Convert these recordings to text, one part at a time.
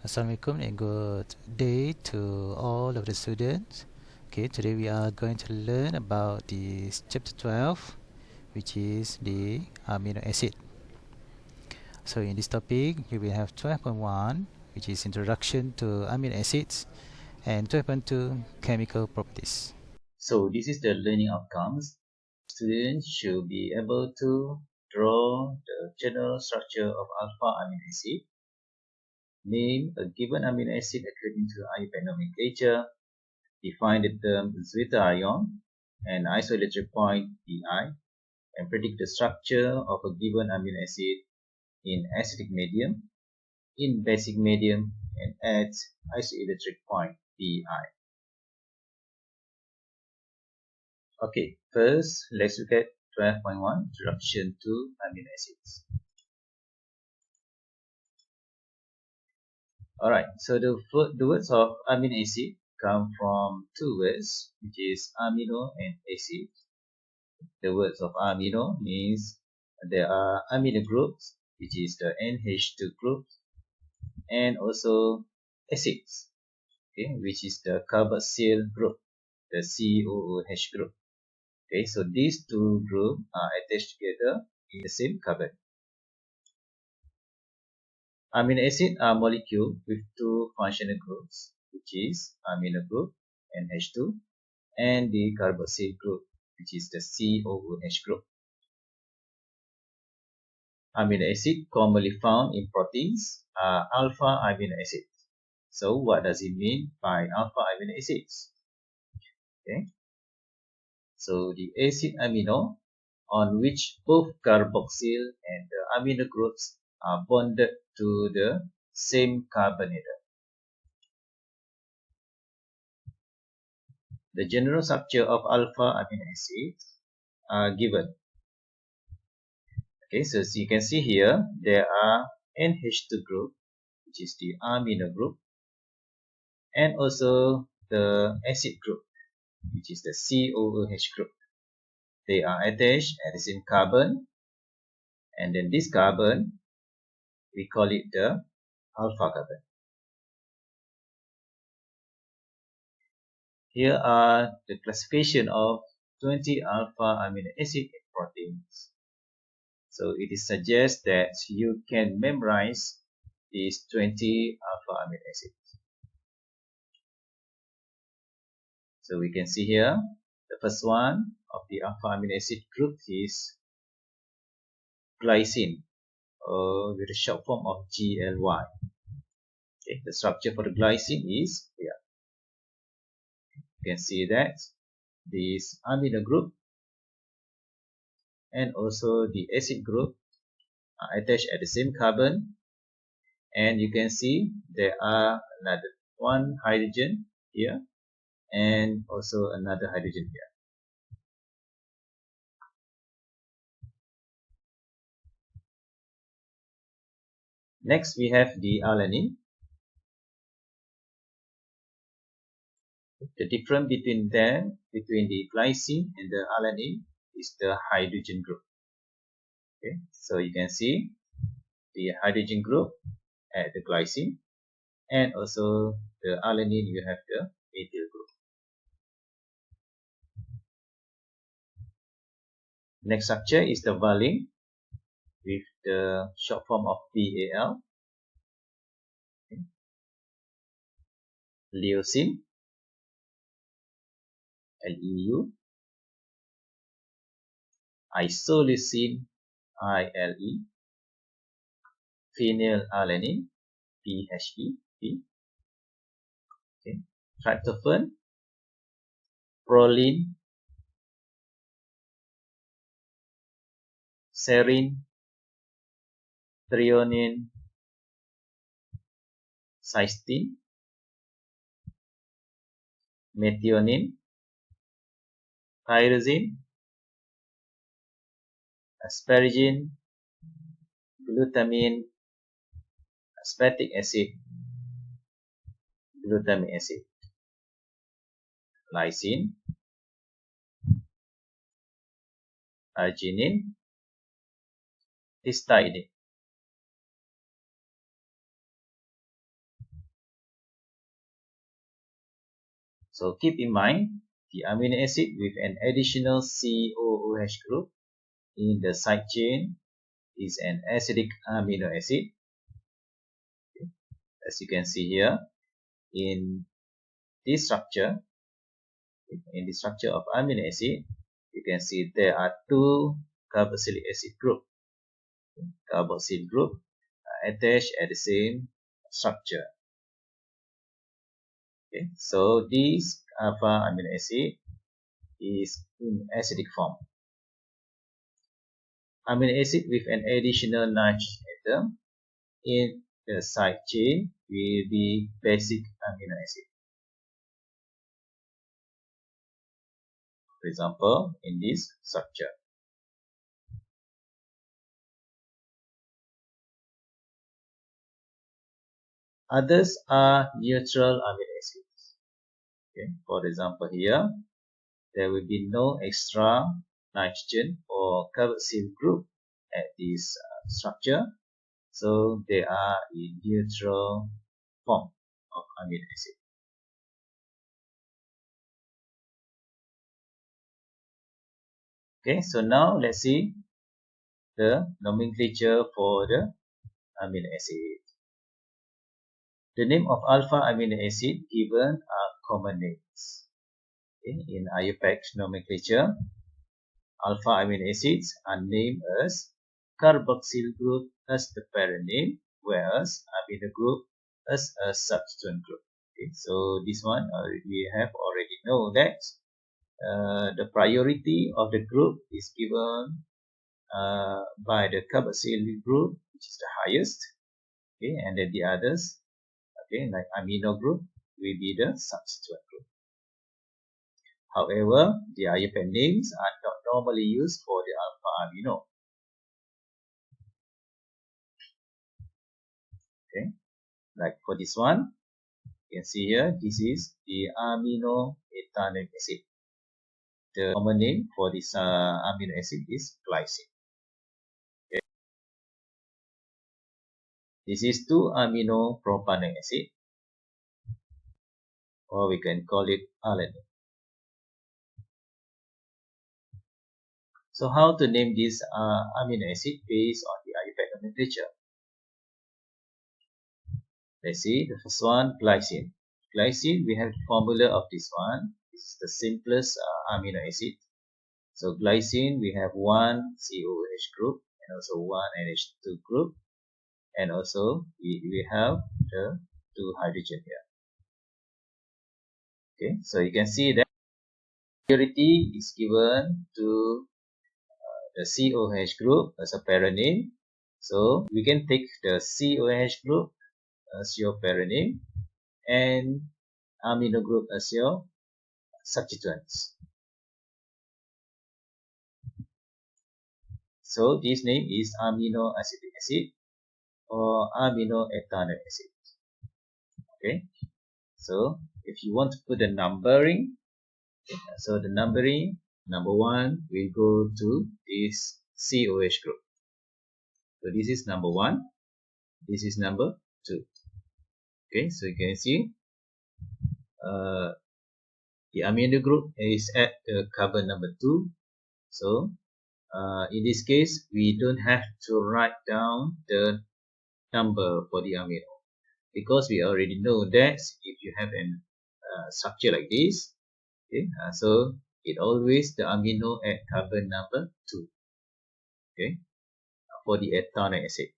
Assalamualaikum and good day to all of the students. Okay, today we are going to learn about the chapter 12, which is the amino acid. So in this topic, you will have 12.1, which is introduction to amino acids, and 12.2 chemical properties. So this is the learning outcomes. Students should be able to draw the general structure of alpha amino acid, name a given amino acid according to IUPAC nomenclature, define the term zeta ion and isoelectric point Pi, and predict the structure of a given amino acid in acidic medium, in basic medium, and at isoelectric point Pi. Okay, first let's look at 12.1 Introduction to Amino Acids. Alright, so the words of amino acid come from two words, which is amino and acid. The words of amino means there are amino groups, which is the NH2 group, and also acids, okay, which is the carboxyl group, the COOH group. Okay, so these two groups are attached together in the same carbon. Amino acids are molecules with two functional groups, which is amino group NH2 and the carboxyl group, which is the COOH group. Amino acids commonly found in proteins are alpha amino acids. So what does it mean by alpha amino acids? Okay. So the acid amino on which both carboxyl and the amino groups are bonded to the same carbon atom. The general structure of alpha amino acids are given. Okay, so you can see here there are NH2 group, which is the amino group, and also the acid group, which is the COOH group. They are attached at the same carbon, and then this carbon we call it the alpha carbon. Here are the classification of 20 alpha amino acid proteins. So it is suggest that you can memorize these 20 alpha amino acids. So we can see here the first one of the alpha amino acid group is glycine, or with the short form of GLY. Okay, the structure for the glycine is here. You can see that this amino group and also the acid group are attached at the same carbon, and you can see there are another one hydrogen here and also another hydrogen here. Next we have the alanine. The difference between them, between the glycine and the alanine, is the hydrogen group. Okay, so you can see the hydrogen group at the glycine, and also the alanine you have the methyl group. Next structure is the valine with the short form of PAL. Okay. Leucine, LEU. Isoleucine, ILE. Phenylalanine, PHE. Okay. Tryptophan, proline, serine, threonine, cysteine, methionine, tyrosine, asparagine, glutamine, aspartic acid, glutamic acid, lysine, arginine, histidine. So keep in mind, the amino acid with an additional COOH group in the side chain is an acidic amino acid. As you can see here, in this structure, in the structure of amino acid, you can see there are two carboxylic acid group, attached at the same structure. Okay, so this alpha amino acid is in acidic form. Amino acid with an additional nitrogen atom in the side chain will be basic amino acid. For example, in this structure. Others are neutral amino acids. Okay. For example, here there will be no extra nitrogen or carboxyl group at this structure, so they are in neutral form of amino acid. Okay, so now let's see the nomenclature for the amino acid. The name of alpha amino acid given are common names. Okay, in IUPAC nomenclature, alpha amino acids are named as carboxyl group as the parent name, whereas amino group as a substituent group. Okay, so this one we have already know that the priority of the group is given by the carboxyl group, which is the highest. Okay, and then the others, okay, like amino group, will be the substituent group. However, the IUPAC names are not normally used for the alpha amino. Okay, like for this one, you can see here, this is the amino ethanoic acid. The common name for this amino acid is glycine. Okay. This is 2-amino propanoic acid, or we can call it alanine. So how to name this amino acid based on the IUPAC nomenclature? Let's see, the first one, glycine. Glycine, we have the formula of this one. This is the simplest amino acid. So glycine, we have one COOH group and also one NH2 group, and also we have the two hydrogen here. Okay, so you can see that priority is given to the COH group as a parent name. So we can take the COH group as your parent name and amino group as your substituents. So this name is amino acetic acid or amino ethanoic acid. Okay, so if you want to put the numbering, so the numbering, number 1 will go to this COH group. So this is number 1, this is number 2. Okay, so you can see the amino group is at the carbon number 2. So in this case, we don't have to write down the number for the amino, because we already know that if you have a structure like this, okay, so it always the amino at carbon number 2. Okay, for the ethanoic acid.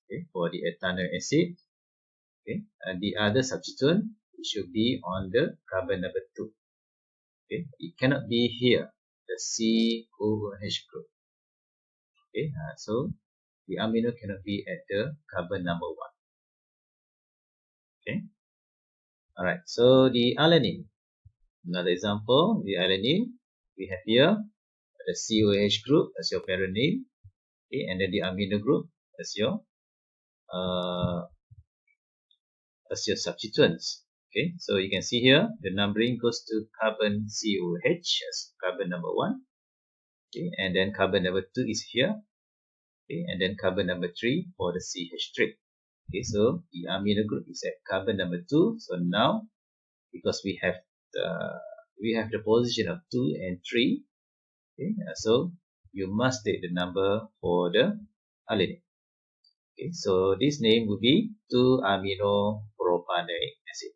Okay, for the ethanoic acid, okay, and the other substituent should be on the carbon number 2. Okay, it cannot be here, the COOH group. Okay, so the amino cannot be at the carbon number 1. Okay, alright, so the alanine. Another example, the alanine, we have here the COH group as your parent name, okay, and then the amino group as your substituents. Okay, so you can see here the numbering goes to carbon COH as carbon number 1. Okay, and then carbon number 2 is here. Okay, and then carbon number 3 for the CH3. Okay, so the amino group is at carbon number 2. So now, because we have we have the position of 2 and 3. Okay, so you must take the number for the alanine. Okay, so this name will be 2-aminopropanoic acid.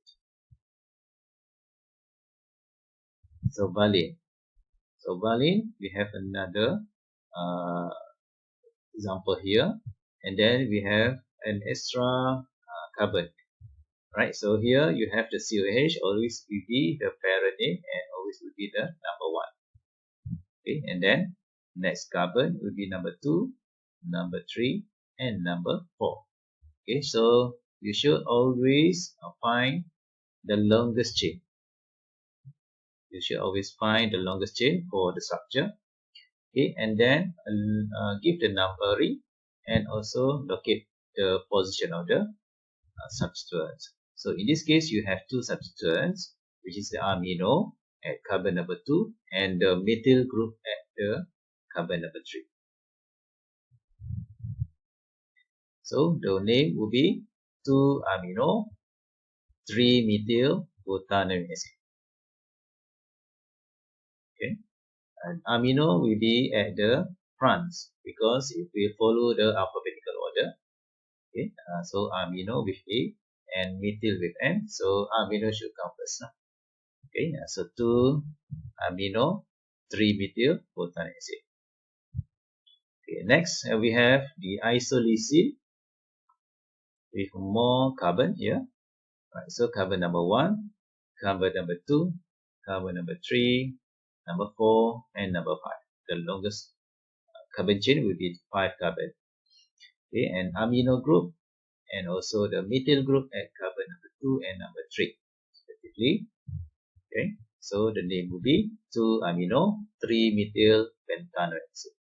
So valine. So valine, we have another uh, example here, and then we have an extra carbon. Right, so here you have the COH always will be the parent name and always will be the number 1. Okay, and then next carbon will be number 2, number 3, and number 4. Okay, so you should always find the longest chain. You should always find the longest chain for the structure. Okay, and then give the numbering and also locate the position of the substituents. So in this case, you have two substituents, which is the amino at carbon number 2 and the methyl group at the carbon number 3. So the name will be 2-amino 3-methyl butanoic acid. Okay, and amino will be at the front because it will follow the alphabetical order. Okay, so amino with A and methyl with N. So amino should come first. Okay, so 2-amino 3-methyl butanoic acid. Okay, next we have the isoleucine with more carbon here. Right, so carbon number 1, carbon number 2, carbon number 3, number 4, and number 5. The longest carbon chain will be 5 carbon. Okay, and amino group and also the methyl group at carbon number 2 and number 3 respectively. Okay, so the name will be 2-amino 3-methyl pentanoic acid.